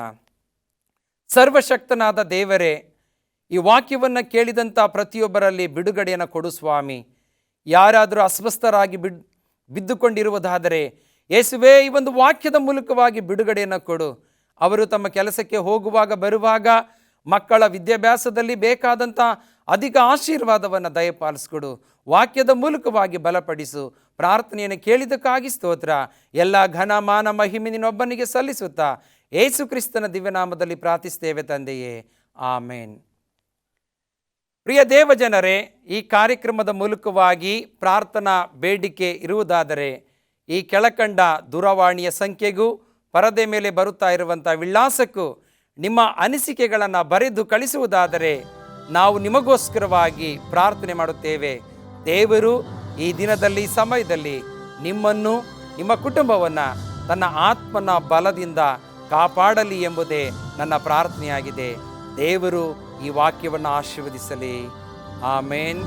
ಸರ್ವಶಕ್ತನಾದ ದೇವರೇ, ಈ ವಾಕ್ಯವನ್ನು ಕೇಳಿದಂಥ ಪ್ರತಿಯೊಬ್ಬರಲ್ಲಿ ಬಿಡುಗಡೆಯನ್ನು ಕೊಡು ಸ್ವಾಮಿ. ಯಾರಾದರೂ ಅಸ್ವಸ್ಥರಾಗಿ ಬಿದ್ದುಕೊಂಡಿರುವುದಾದರೆ ಯೇಸುವೇ, ಈ ಒಂದು ವಾಕ್ಯದ ಮೂಲಕವಾಗಿ ಬಿಡುಗಡೆಯನ್ನು ಕೊಡು. ಅವರು ತಮ್ಮ ಕೆಲಸಕ್ಕೆ ಹೋಗುವಾಗ ಬರುವಾಗ ಮಕ್ಕಳ ವಿದ್ಯಾಭ್ಯಾಸದಲ್ಲಿ ಬೇಕಾದಂಥ ಅಧಿಕ ಆಶೀರ್ವಾದವನ್ನು ದಯಪಾಲಿಸಿಕೊಡು. ವಾಕ್ಯದ ಮೂಲಕವಾಗಿ ಬಲಪಡಿಸು. ಪ್ರಾರ್ಥನೆಯನ್ನು ಕೇಳಿದ್ದಕ್ಕಾಗಿ ಸ್ತೋತ್ರ. ಎಲ್ಲ ಘನ ಮಾನ ಮಹಿಮೆ ನಿನ್ನೊಬ್ಬನಿಗೆ ಸಲ್ಲಿಸುತ್ತಾ ಯೇಸು ಕ್ರಿಸ್ತನ ದಿವ್ಯನಾಮದಲ್ಲಿ ಪ್ರಾರ್ಥಿಸ್ತೇವೆ ತಂದೆಯೇ, ಆಮೇನ್. ಪ್ರಿಯ ದೇವಜನರೇ, ಈ ಕಾರ್ಯಕ್ರಮದ ಮೂಲಕವಾಗಿ ಪ್ರಾರ್ಥನಾ ಬೇಡಿಕೆ ಇರುವುದಾದರೆ ಈ ಕೆಳಕಂಡ ದೂರವಾಣಿಯ ಸಂಖ್ಯೆಗೂ ಪರದೆ ಮೇಲೆ ಬರುತ್ತಾ ಇರುವಂಥ ವಿಳಾಸಕ್ಕೂ ನಿಮ್ಮ ಅನಿಸಿಕೆಗಳನ್ನು ಬರೆದು ಕಳಿಸುವುದಾದರೆ ನಾವು ನಿಮಗೋಸ್ಕರವಾಗಿ ಪ್ರಾರ್ಥನೆ ಮಾಡುತ್ತೇವೆ. ದೇವರು ಈ ದಿನದಲ್ಲಿ, ಸಮಯದಲ್ಲಿ ನಿಮ್ಮನ್ನು, ನಿಮ್ಮ ಕುಟುಂಬವನ್ನು ತನ್ನ ಆತ್ಮನ ಬಲದಿಂದ ಕಾಪಾಡಲಿ ಎಂಬುದೇ ನನ್ನ ಪ್ರಾರ್ಥನೆಯಾಗಿದೆ. ದೇವರು ಈ ವಾಕ್ಯವನ್ನು ಆಶೀರ್ವದಿಸಲಿ. ಆಮೇನ್.